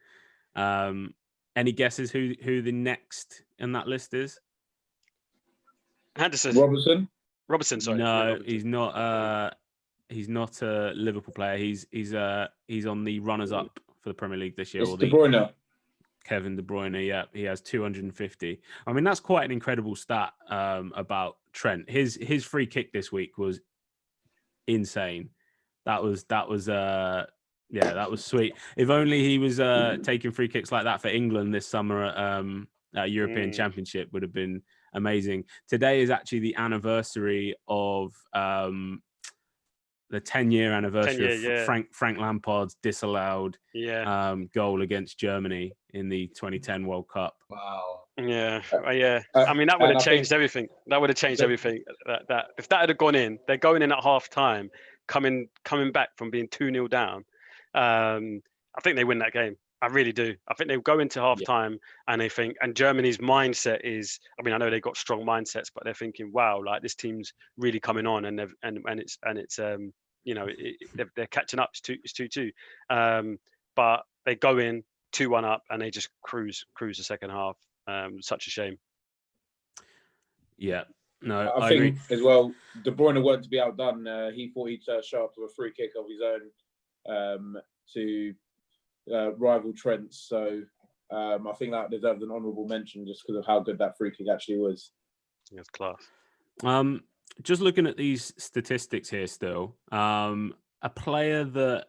Any guesses who the next in that list is? Henderson. Robertson. Sorry. No, he's not. He's not a Liverpool player. He's on the runners-up for the Premier League this year. It's De Bruyne. Kevin De Bruyne, yeah, he has 250. I mean, that's quite an incredible stat about Trent. His free kick this week was insane. That was sweet. If only he was taking free kicks like that for England this summer at European Championship, would have been amazing. Today is actually the anniversary of the 10-year anniversary of Frank Lampard's disallowed goal against Germany in the 2010 World Cup. Wow. Yeah. I mean, that would have changed everything. That would have changed everything. That if that had gone in, they're going in at half time, coming back from being 2-0 down. I think they win that game. I really do. I think they go into half time and they think, and Germany's mindset is, I mean, I know they've got strong mindsets, but they're thinking, wow, like this team's really coming on, and it's they're catching up. It's 2-2. But they go in 2-1 up and they just cruise the second half. Such a shame. Yeah. No, I think as well, De Bruyne wanted to be outdone. He thought he'd show up with a free kick of his own to rival Trent. So I think that deserved an honourable mention just because of how good that free kick actually was. That's class. Just looking at these statistics here still, a player that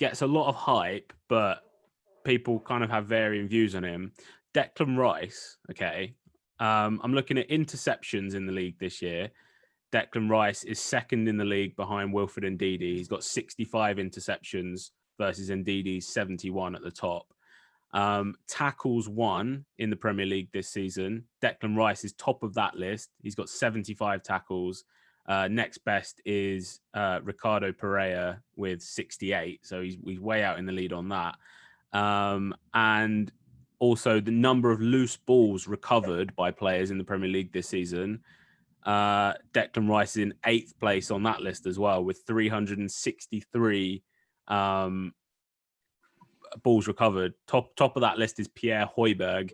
gets a lot of hype, but people kind of have varying views on him, Declan Rice, okay. I'm looking at interceptions in the league this year. Declan Rice is second in the league behind Wilfred Ndidi. He's got 65 interceptions versus Ndidi's 71 at the top. Tackles won in the Premier League this season. Declan Rice is top of that list. He's got 75 tackles. Next best is Ricardo Pereira with 68. So he's way out in the lead on that. And also the number of loose balls recovered by players in the Premier League this season. Declan Rice is in 8th place on that list as well with 363 balls recovered. Top of that list is Pierre Højbjerg,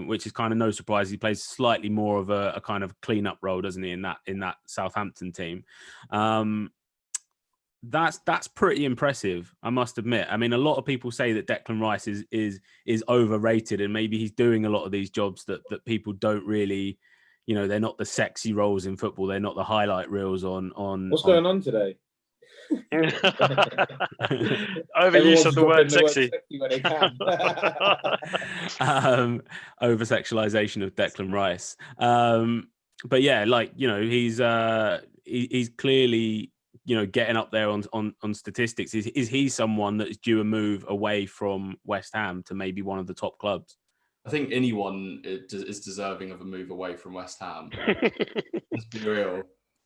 which is kind of no surprise. He plays slightly more of a kind of cleanup role, doesn't he, in that Southampton team. That's pretty impressive, I must admit. I mean, a lot of people say that Declan Rice is overrated, and maybe he's doing a lot of these jobs that people don't really, they're not the sexy roles in football. They're not the highlight reels on. What's going on today? Overuse of the word sexy. When they can. Over sexualization of Declan Rice. But yeah, he's clearly getting up there on statistics. Is he someone that is due a move away from West Ham to maybe one of the top clubs? I think anyone is deserving of a move away from West Ham. Let's be real.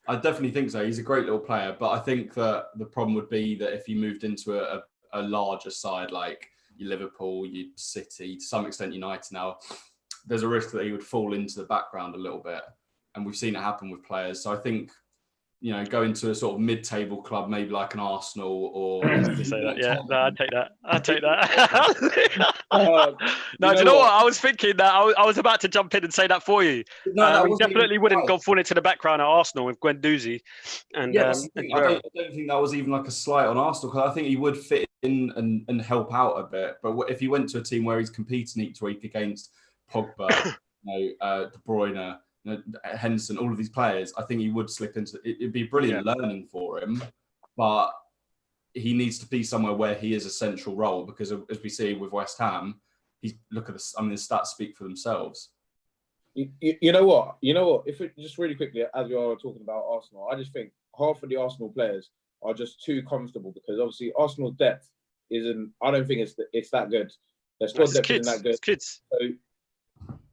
I definitely think so. He's a great little player, but I think that the problem would be that if he moved into a larger side like your Liverpool, your City, to some extent United now, there's a risk that he would fall into the background a little bit. And we've seen it happen with players. So I think go into a sort of mid-table club, maybe like an Arsenal or. Say that, yeah. No, I'd take that. No, do you know what? I was thinking that I was about to jump in and say that for you. No, he definitely wouldn't go fall into the background at Arsenal with Guendouzi. And I don't think that was even like a slight on Arsenal, because I think he would fit in and help out a bit. But if he went to a team where he's competing each week against Pogba, De Bruyne, Henderson, all of these players, I think he would slip into. It'd be brilliant learning for him, but he needs to be somewhere where he is a central role, because as we see with West Ham, look at this. I mean, the stats speak for themselves. You know what? If it just really quickly, as we are talking about Arsenal, I just think half of the Arsenal players are just too comfortable, because obviously Arsenal's depth isn't. I don't think it's that good. Their squad depth isn't that good. It's kids. So,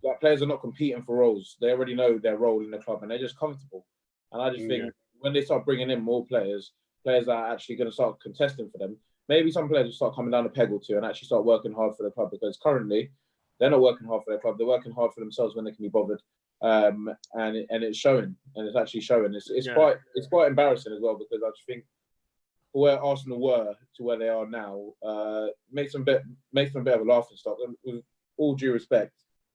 like, players are not competing for roles. They already know their role in the club, and they're just comfortable. And I just think when they start bringing in more players that are actually going to start contesting for them, maybe some players will start coming down a peg or two and actually start working hard for the club, because currently they're not working hard for their club. They're working hard for themselves when they can be bothered, and it's showing, and it's actually showing. It's quite embarrassing as well, because I just think where Arsenal were to where they are now makes them a bit of a laughing stock. And with all due respect,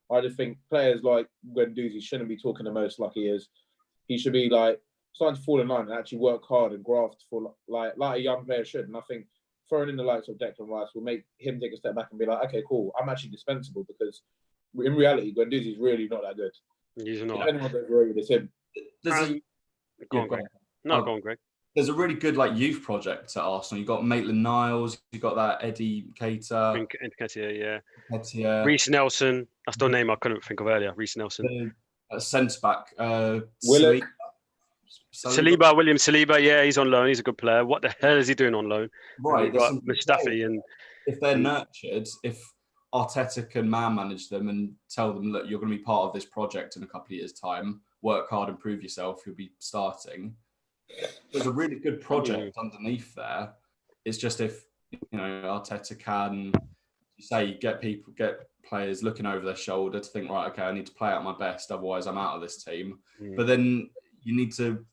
I just think players like Guendouzi shouldn't be talking the most like he is. He should be like starting to fall in line and actually work hard and graft for like a young player should. And I think throwing in the likes of Declan Rice will make him take a step back and be like, okay, cool, I'm actually dispensable, because in reality, Guendouzi is really not that good. He's not. If anyone's overrated, it's him. Go on, Greg. No, go on, Greg. There's a really good youth project at Arsenal. You've got Maitland-Niles, you've got that Eddie Keita. Yeah. Reece Nelson. That's the name I couldn't think of earlier. Reece Nelson. Centre-back. William Saliba. Yeah, he's on loan. He's a good player. What the hell is he doing on loan? Right. Mustafi and if they're nurtured, if Arteta can manage them and tell them, look, you're going to be part of this project in a couple of years' time, work hard and prove yourself, you'll be starting. There's a really good project underneath there. It's just if Arteta can, get players looking over their shoulder to think, right, okay, I need to play out my best, otherwise I'm out of this team. But then you need to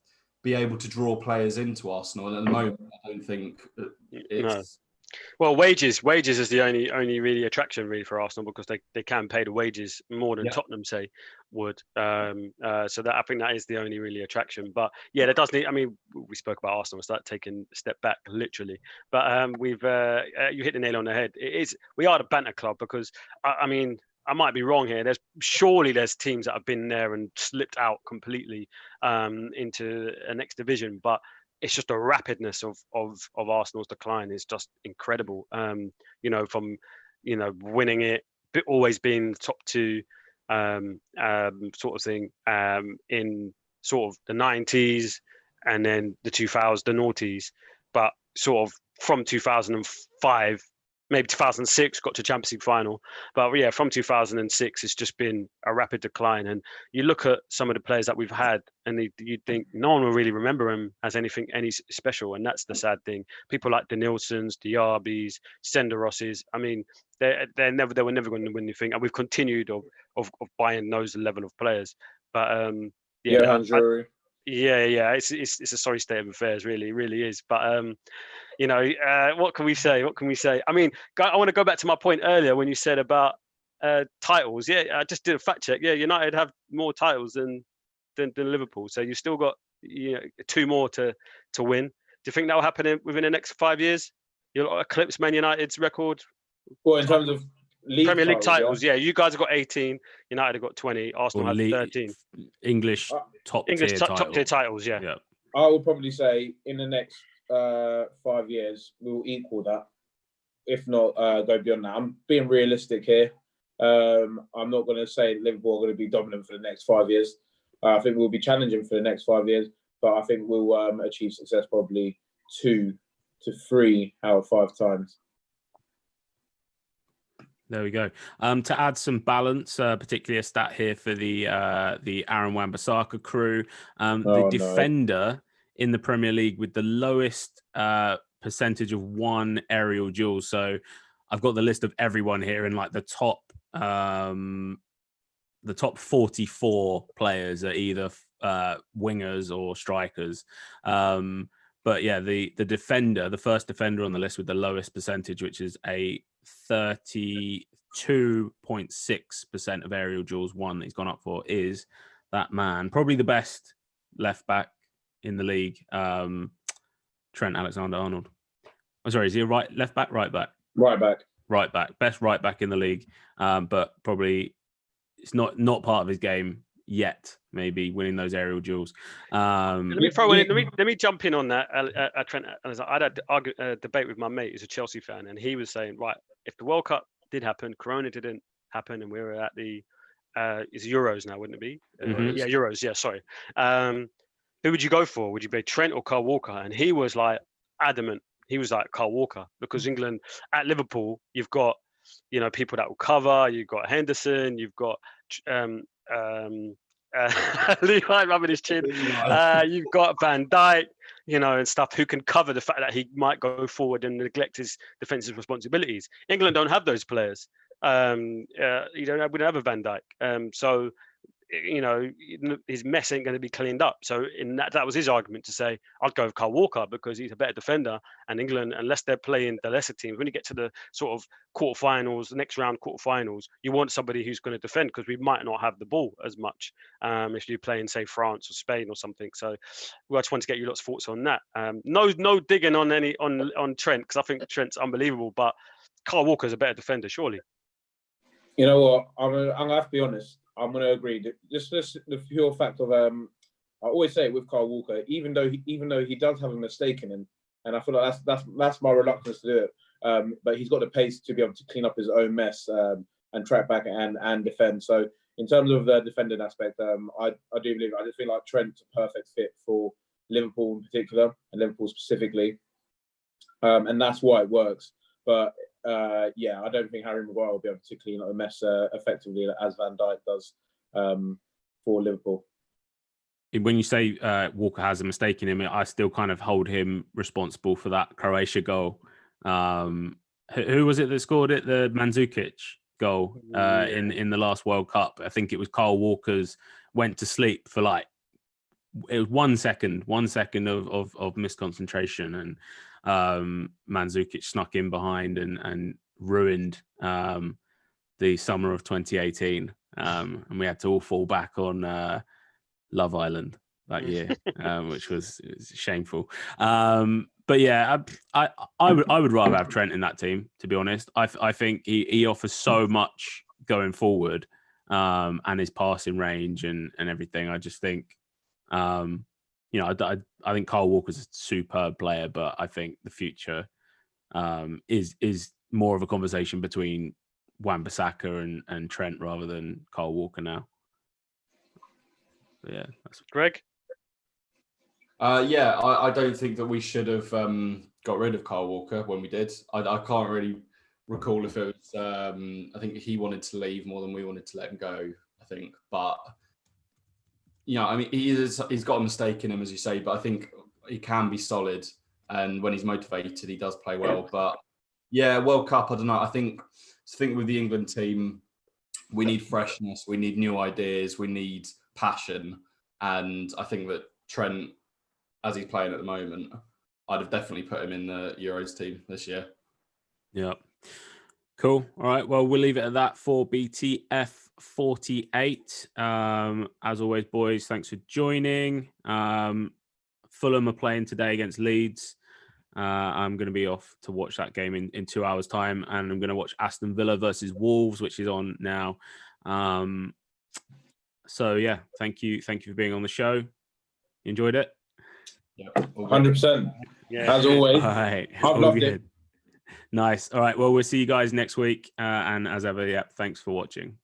be able to draw players into Arsenal, and at the moment, I don't think it's. No. Well, wages is the only really attraction really for Arsenal, because they can pay the wages more than Tottenham say would. So that I think that is the only really attraction. But yeah, that does need. I mean, we spoke about Arsenal. We start taking a step back literally. But you hit the nail on the head. We are the banter club, because I mean, I might be wrong here. There's teams that have been there and slipped out completely into a next division, but it's just the rapidness of Arsenal's decline is just incredible. From winning it, always being top two, sort of thing, in sort of the 90s, and then the 2000s, the noughties, but sort of from 2005. Maybe 2006 got to Champions League final, but yeah, from 2006 it's just been a rapid decline. And you look at some of the players that we've had, and you think no one will really remember them as any special, and that's the sad thing. People like the Nilsons, the Yarbys, Senderosses. I mean, they were never going to win anything, and we've continued of buying those level of players. But it's a sorry state of affairs, really, it really is. But what can we say? I mean, I want to go back to my point earlier when you said about titles. Yeah, I just did a fact check. Yeah, United have more titles than Liverpool. So you've still got 2 more to win. Do you think that will happen within the next 5 years? You'll eclipse Man United's record? Well, in terms of Premier League titles, yeah. You guys have got 18. United have got 20. Arsenal have 13. English top tier titles, yeah. I would probably say in the next 5 years we will equal that, if not go beyond that. I'm being realistic here. I'm not going to say Liverpool are going to be dominant for the next 5 years. I think we'll be challenging for the next 5 years, but I think we'll achieve success probably 2 to 3 out of 5 times. There we go. To add some balance, particularly a stat here for the Aaron Wan-Bissaka crew, defender in the Premier League with the lowest percentage of one aerial duel. So I've got the list of everyone here, and like the top 44 players are either wingers or strikers. But yeah, the defender, the first defender on the list with the lowest percentage, which is a 32.6% of aerial duels won that he's gone up for, is that man, probably the best left back in the league, Trent Alexander-Arnold. I'm sorry, is he a left back, right back? Right back. Right back, best right back in the league, but probably it's not part of his game yet. Maybe winning those aerial duels. Let me jump in on that. Trent, I had a debate with my mate who's a Chelsea fan, and he was saying, right, if the World Cup did happen, Corona didn't happen, and we were at the it's Euros now, wouldn't it be? Yeah, Euros. Yeah, sorry. Who would you go for? Would you be Trent or Kyle Walker? And he was like adamant. He was like Kyle Walker, because England at Liverpool, you've got, you know, people that will cover. You've got Henderson. You've got Levi rubbing his chin. You've got Van Dijk, you know, and stuff, who can cover the fact that he might go forward and neglect his defensive responsibilities. England don't have those players. We don't have a Van Dijk. So, you know, his mess ain't going to be cleaned up. So that was his argument to say, I'd go with Kyle Walker because he's a better defender. And England, unless they're playing the lesser teams, when you get to the sort of quarterfinals, the next round quarterfinals, you want somebody who's going to defend, because we might not have the ball as much if you're playing, say, France or Spain or something. So I just want to get you lots of thoughts on that. No digging on Trent, because I think Trent's unbelievable, but Kyle Walker's a better defender, surely. You know what? I'm gonna have to be honest. I'm going to agree. Just the pure fact of I always say it with Kyle Walker, even though he does have a mistake in him, and I feel like that's my reluctance to do it. But he's got the pace to be able to clean up his own mess and track back and defend. So in terms of the defending aspect, I do believe, I just feel like Trent's a perfect fit for Liverpool in particular, and Liverpool specifically, and that's why it works. But I don't think Harry Maguire will be able to clean up a mess effectively as Van Dijk does for Liverpool. When you say Walker has a mistake in him, I still kind of hold him responsible for that Croatia goal. Who was it that scored it? The Mandzukic goal in the last World Cup. I think it was Kyle Walker's went to sleep for it was 1 second of misconcentration, and Mandzukic snuck in behind and ruined the summer of 2018, and we had to all fall back on Love Island that year, which was shameful. But yeah, I would rather have Trent in that team, to be honest. I think he offers so much going forward, and his passing range and everything. I just think, I think Kyle Walker's a superb player, but I think the future is more of a conversation between Wan-Bissaka and Trent rather than Kyle Walker now. But yeah, that's Greg. I don't think that we should have got rid of Kyle Walker when we did. I can't really recall if it was. I think he wanted to leave more than we wanted to let him go, I think, but. I mean, he's got a mistake in him, as you say, but I think he can be solid, and when he's motivated, he does play well. But yeah, World Cup, I don't know. I think with the England team, we need freshness, we need new ideas, we need passion, and I think that Trent, as he's playing at the moment, I'd have definitely put him in the Euros team this year. Yeah. Cool. All right. Well, we'll leave it at that for BTF 48. As always, boys, thanks for joining. Fulham are playing today against Leeds. I'm going to be off to watch that game in 2 hours' time, and I'm going to watch Aston Villa versus Wolves, which is on now. So yeah, thank you for being on the show. You enjoyed it? Yeah, 100%. Yeah, as always. All right. I've loved it. Nice. All right. Well, we'll see you guys next week. And as ever, thanks for watching.